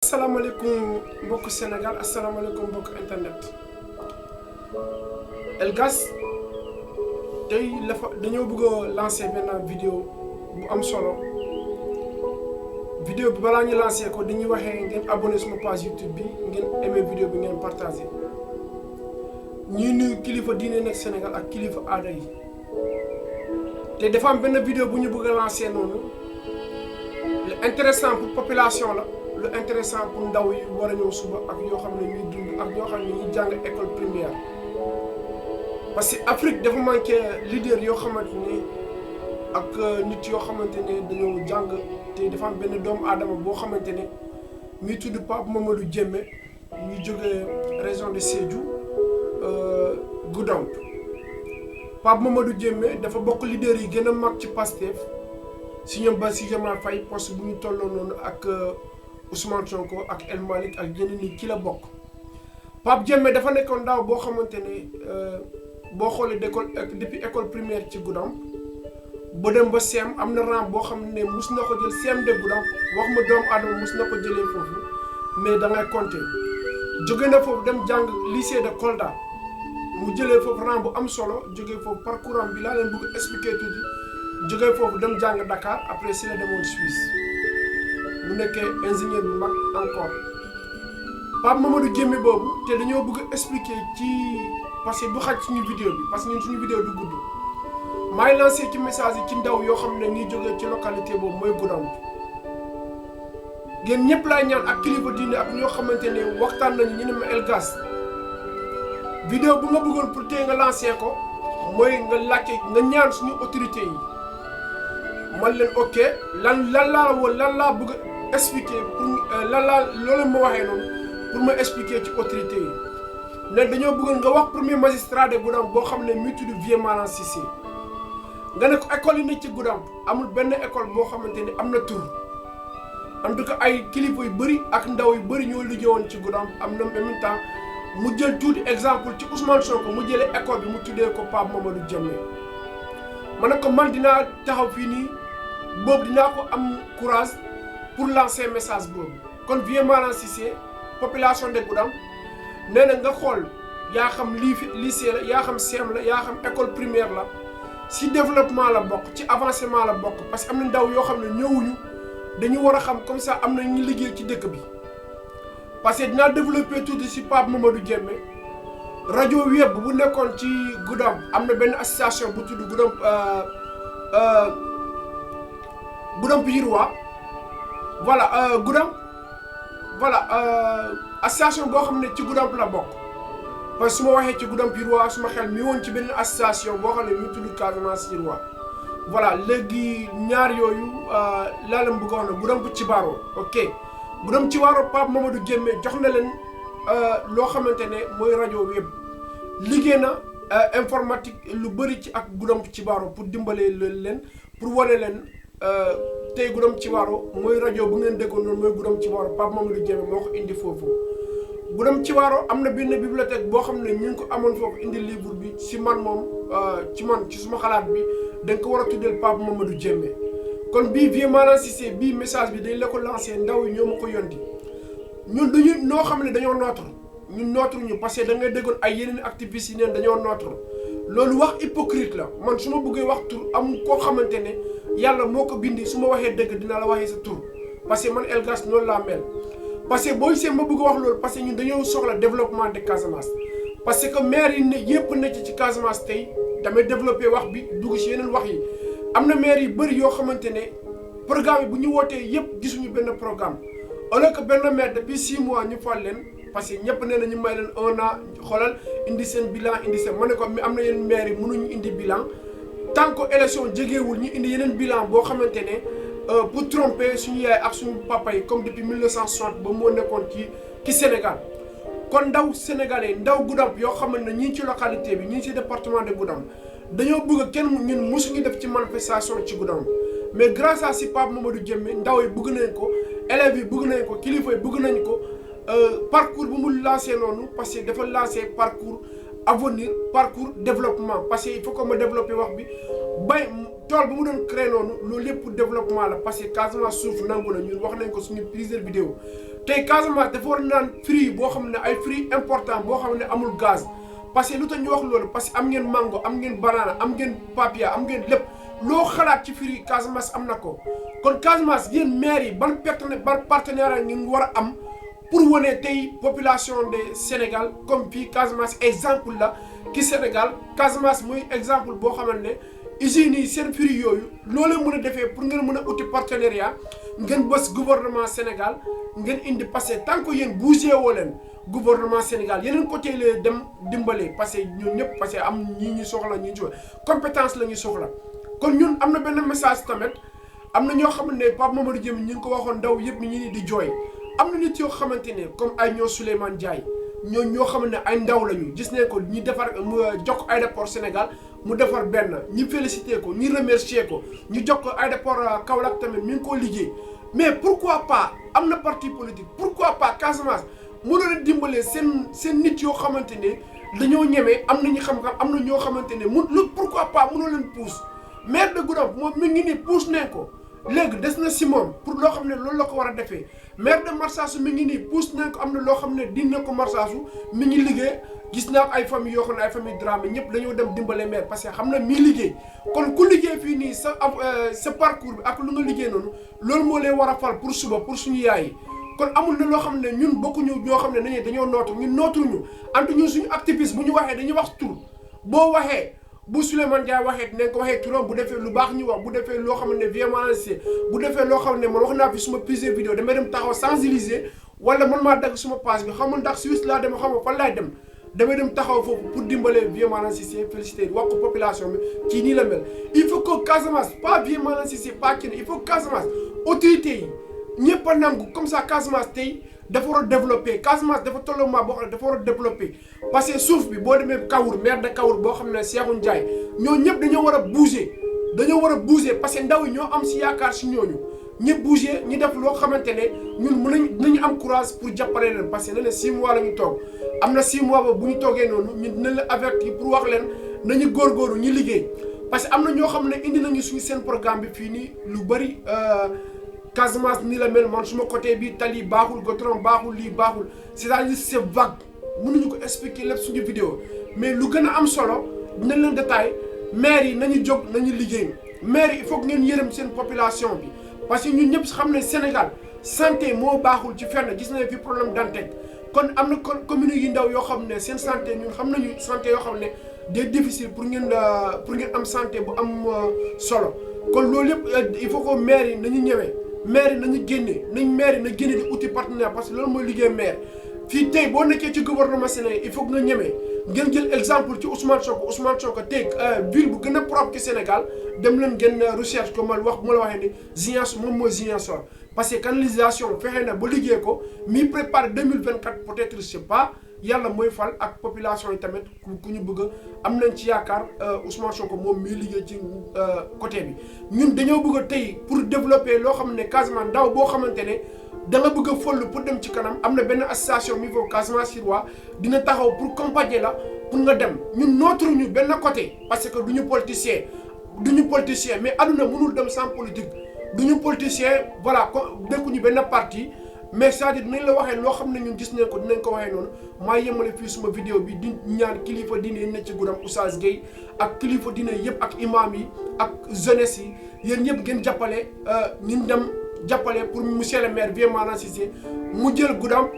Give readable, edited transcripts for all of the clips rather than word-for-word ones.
asalaamaaleykum mbokk Sénégal asalaamaaleykum mbokk internet Elgas tey dañoo bëgg a lancer benn vidéo bu am solo vidéo bi balaa ñu lancer ko dañuy waxee ngeen abonné suma page YouTube bi ngeen aimé vidéo bi ngeen partagé ñuy nuyu kilifa diine nekk Sénégal ak kilifa aada yi te dafa am benn vidéo bu ñu bëgg a lancer noonu lu intéressant pour population la. lu intéressant pour ndaw yi war a ñëw suba ak yoo xam ne ñuy dund ak ñoo xam ne ñuy jàng école primaire parce que Afrique dafa manqué leader yoo xamante ne ak nit yoo xamante ne dañoo jàng te dafa am benn doomu aadama boo xamante ne muy tudd Pape Mamadou Diémé ñu jógee région de Sédhiou Goudomp Pape Mamadou Diémé dafa bokk leader yi gën a mag ci Pastef si ñoom ba si Diomaye Faye poste bu ñu tolloo noonu ak Ousmane Sonko ak El Malick ak ñeneen ñi ci la bokk Pape Diémé dafa nekkoon ndaw boo xamante ne boo xoolee depuis école primaire ci Goudomp ba dem ba CEM am na rang boo xam ne mus na ko jël CEM de Goudomp wax ma doomu aadama mus na ko jëlee foofu mais da ngay compter jóge na foofu dem jàng lycée de Kolda mu jëlee foofu rang bu am solo jógee foofu parcours am bi laa leen bëgg expliquer tuuti jógee foofu dem jàng Dakar après si la demoon Suisse. mu nekkee ingénieur bu mag encore Pape Mamadou Diémé boobu te dañoo bëgg a expliquer ci parce que du xaj suñu vidéo bi parce que ñun suñu vidéo du gudd maay lancé ci message yi ci ndaw yoo xam ne ñuy jógee ci localité boobu mooy Goudomp ngeen ñëpp laay ñaan ak kilifa diine ak ñoo xamante ne waxtaan nañu ñu ne ma Elgas vidéo bu nga bëggoon pour tey nga lancé ko mooy nga laajte nga ñaan suñu autorité yi man leen ok lan laa bëgg expliquer pour lan laa loolu ma waxee noonu pour ma expliquer ci autorité yi ne dañoo bëggoon nga wax premier magistrat de Goudomp boo xam ne mi tudd Vieux Malang Cissé nga ne ko école yi nekk ci Goudomp amul benn école boo xamante ne am na tur en tout cas ay kilifa yu bëri ak ndaw yu bëri ñoo liggéeyoon ci Goudomp am na en même temps mu jël tuuti exemple ci Ousmane Sonko mu jëlee école bi mu tuddee ko Pape Mamadou Diémé ma ne ko man dinaa taxaw fii nii boobu dinaa ko am courage pour lancer message boobu kon Vieux Malang Cissé population de Goudomp nee na nga xool yaa xam lycée la yaa xam CEM la yaa xam école primaire la si développement la bokk ci avancement la bokk parce que am na ndaw yoo xam ne ñëwuñu dañu war a xam comme ça am na ñu liggéey ci dëkk bi parce que dinaa développer tuuti si Pape Mamadou Diémé rajo web bu nekkoon ci Goudomp am na benn association bu tudd Goudomp Yirois voilà Goudomp voilà association boo xam ne ci Goudomp la bokk parce que su ma waxee ci Goudomp Yirois suma xel mi woon ci benn association boo xam ne mi tudd Casamance Yirois voilà léegi ñaar yooyu laa leen bëgg a wax ne Goudomp ci Baro ok Goudomp ci Baro Pape Mamadou Diémé jox na leen loo xamante ne mooy rajo web liggéey na informatique lu bëri ci ak Goudomp ci Baro pour dimbalee leen pour wane leen tey Goudomp ci Baro mooy rajo bu ngeen déggoon noonu mooy Goudomp ci Baro Pape Mamadou Diémé moo ko indi foofu Goudomp ci Baro am na benn bibliothèque boo xam ne ñu ngi ko amoon foofu indi livre bi si man moom ci suma xalaat bi da nga ko war a tuddeel Pape Mamadou Diémé kon bii Vieux Malang Cissé bii message bi dañ la ko lancé ndaw yi ñoo ma ko yonti ñun duñu noo xam ne dañoo nootre ñun nootre ñu parce que da ngay déggoon ay yeneen activistes yi neen dañoo nootre loolu wax hypocrite la man su ma bëggee wax tur am koo xamante ne yàlla moo ko bindi su ma waxee dëgg dinaa la waxee sa tur parce que man Elgas noonu laa mel parce que boo gisee ma bëgg wax loolu parce que ñun dañoo soxla développement de Casamance parce que maire yi ne yëpp nekk ci Casamance tey damay développé wax bi dugg ci yeneen wax yi am na maire yu bëri yoo xamante ne programme yi bu ñu wootee yëpp gisuñu benn programme au lieu que benn maire depuis 6 mois ñu fal leen parce que ñëpp nee na ñu may leen 1 an xoolal indi seen bilan indi seen ma ne ko am na yeneen maire yi mënuñu indi bilan tant que élection jegeewul ñu indi yeneen bilan boo xamante ne pour tromper suñu yaay ak suñu papa yi comme depuis 1960 ba moo nekkoon ci Sénégal kon ndaw sénégalais ndaw Goudomp yoo xamante ne ñii ci localité bi ñii ci département de Goudomp dañoo bëgg kenn ñun mosuñu def ci manifestation ci Goudomp mais grâce à si Pape Mamadou Diémé ndaw yi bëgg nañ ko élèves yi bëgg nañ ko kilifa yi bëgg nañ ko parcours bu mu lancé noonu parce que dafa lancé parcours avenir parcours développement parce que il faut que ma développer wax bi bay tool bu mu doon créé noonu loolu lépp développement la parce que Casamance suuf nangu na ñun wax nañ ko suñu plusieurs vidéo tey Casamance dafa war naan fruit boo xam ne ay fruit important boo xam ne amul gaz parce que lu tax ñu wax loolu parce que am ngeen mango am ngeen banana am ngeen papaya am ngeen lépp loo xalaat ci fruit Casamance am na ko kon Casamance yéen maire yi ban partenaire ngeen war a am pour wane tey population de Sénégal comme fii Casamance exemple la ki Sénégal Casamance muy exemple boo xamante ne usines yi seen fruit yooyu loolee mën a defee pour ngeen mën a uti partenariat ngeen bës gouvernement Sénégal ngeen indi parce que tant que yéen bougé woo leen gouvernement Sénégal yeneen côté la dem dimbale parce que ñun ñëpp parce que am ñii ñu soxla ñi ñu compétence la ñu soxla kon ñun am na benn message tamit am na ñoo xamante ne Pape Mamadou Diémé ñu ngi ko waxoon ndaw yëpp ñi ni di jooy am na nit yoo xamante ne comme ay ñoo Souleymane Ndiaye ñoo xamante ne ay ndaw lañu gis nañ ko ñi defar mu jox aéroport Sénégal mu defar benn ñi félicité ko ñi remercier ko ñu jox ko aéroport Kaolack tamit mi ngi koo liggéey mais pourquoi pas am na parti politique pourquoi pas Casamance mënoo leen dimbalee seen nit yoo xamante ne dañoo ñeme am nañu xam-xam am na ñoo xamante ne pourquoi pas mënoo leen pousse maire de Goudomp moom mi ngi nii pousse nañ ko léegi des na si moom pour loo xam ne loolu la ko war a defee maire de Marsassoum mi ngi nii pousse nañ ko am na loo xam ne dina ko Marsassoum mi ngi liggéey gis naa ay famille yoo xam ne ay famille Dramé ñëpp dañoo dem dimbale maire parce que xam na mi liggéey kon ku liggéey fii nii sa parcours bi ak lu nga liggéey noonu loolu moo leen war a fal pour suba pour suñu yaay yi kon amul na loo xam ne ñun bokkuñu ñoo xam ne dañoo nootu ñun nootuñu ante ñun suñu activiste bu ñu waxee dañuy wax tur boo waxee bu Souleymane Ndiaye waxee dinañ ko waxee turam bu defee lu baax ñu wax bu defee loo xam ne violence bu defee loo xam ne man wax naa fi suma plusieurs vidéo damay dem taxaw sensibiliser wala man maa dagg suma page bi xam nga ndax Suisse laa dem xam nga fan laay dem damay dem taxaw foofu pour dimbalee Vieux Cissé féliciter wax ko population bi ci nii la mel il faut que Casamance pas Vieux Cissé pas kenn il faut que Casamance autorité yi ñëpp a nangu comme ça Casamance tey dafa war a développer Casamance dafa tolluwaat boo xam ne dafa war a développer parce que suuf bi boo demee Kawour maire de Kawour boo xam ne Cheikhou Ndiaye ñoo ñëpp dañoo war a bouger parce que ndaw yi ñoo am si yaakaar si ñooñu ñëpp bouger ñu def loo xamante ne ñun dinañu am courage pour jàppale leen parce que nee na 6 mois la ñu toog am na 6 mois ba bu ñu toogee noonu ñun dinañ la avertir pour wax leen nañu góorgóorlu ñu liggéey parce que am na ñoo xam ne indi nañu suñu seen programme bi fii nii lu bëri Casamance ni la mel man suma côté bi tali baaxul goudron baaxul lii baaxul c'est-à-dire c'est vague mënuñu ko expliquer lépp suñu vidéo mais lu gën a am solo dinañ leen détail maire yi nañu jóg nañu liggéey maire yi il faut que ngeen yërëm seen population bi parce que ñun ñëpp xam ne Sénégal santé moo baaxul ci fenn gis nañ fi problème Dantec kon am na commune yi ndaw yoo xam ne seen santé ñun xam nañu santé yoo xam ne des difficile pour ngeen am santé bu am solo kon loolu yëpp il faut que maire yi nañu ñëwee maire yi nañu génne maire yi na génne di outil partenaire parce que loolu mooy liggéey maire fii tey boo nekkee ci gouvernement Sénégal il faut que nga ñemee ngeen jël exemple ci Ousmane Sonko tey ville bu gën a propre ci Sénégal dem leen ngeen recherche ko man wax bu ma la waxee ni Ziguinchor moom mooy Ziguinchor parce que canalisation fexe na ba liggéey ko mi préparé 2024 peut-être je sais pas yàlla mooy fal ak population yi tamit ku ñu bëgg am nañ ci yaakaar Ousmane Sonko moom miy liggéey ci côté bi ñun dañoo bëgg a tey pour développer loo xam ne Casamance ndaw boo xamante ne da nga bëgg a foll pour dem ci kanam am na benn association mi foofu Casamance Sirois dina taxaw pour accompagner la pour nga dem ñun nooturuñu benn côté parce que duñu politicien mais aduna mënul dem sans politique duñu politicien voilà dekkuñu benn parti mais c'est-à-dire dinañ la waxee loo xam ne ñun gis nañ ko dinañ ko waxee noonu maa yemale fii suma vidéo bi di ñaan kilifa diine yi ne ci Goudomp Oustaz Gueye ak kilifa diine yëpp ak imam yi ak jeunesse yi yéen ñëpp ngeen jàppale ñun dem jàppale pour monsieur le maire Vieux Cissé mu jël Goudomp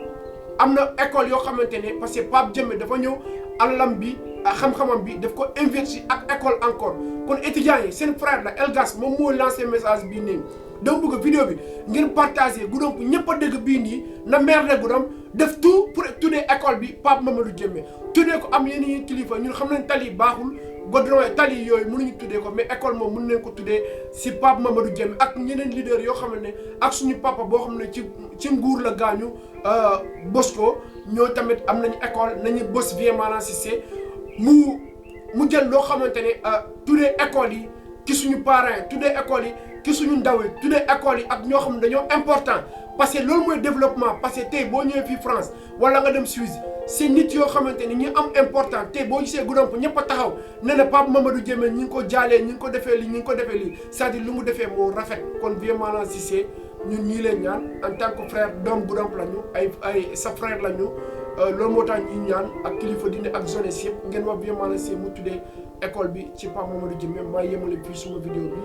am na école yoo xamante ne parce que Pape Diémé dafa ñëw alalam bi xam-xamam bi daf ko investir ak école encore kon étudiants yi seen frère la Elgas moom moo lancé message bii nii dama bëgg vidéo bi ngeen partagé Goudomp ñëpp a dégg bii nii na maire de Goudomp def tout pour tuddee école bi Pape Mamadou Diémé tuddee ko am yeneen kilifa ñun xam nañ tali baaxul goudron tali yooyu mënuñu tuddee ko mais école moom mën nañ ko tuddee si Pape Mamadou Diémé ak ñeneen leader yoo xam ne ak suñu papa boo xam ne ci nguur la gaañu Bosco ñoo tamit am nañu école nañu bës Vieux Cissé mu jël loo xamante ne tuddee école yi ci suñu parents yi tuddee école yi ci suñu ndaw yi tuddee école yi ak ñoo xam ne dañoo important parce que loolu mooy développement parce que tey boo ñëwee fii France wala nga dem Suisse c'est nit yoo xamante ni ñi am important tey boo gisee Goudomp ñëpp a taxaw ne na Pape Mamadou Diémé ñi ngi ko jaalee ñi ngi ko defee lii c'est-à-dire lu mu defee moo rafet kon Vieux Cissé ñun ñii leen ñaan en tant que frère doom Goudomp lañu ay sa frère lañu loolu moo tax ñu ñaan ak kilifa diine ak jeunesse yëpp ngeen wax bien mal mu tuddee école bi ci Pape Mamadou Djimé maa yemale fii suma vidéo bi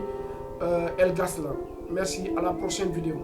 El Gas la merci à la prochaine vidéo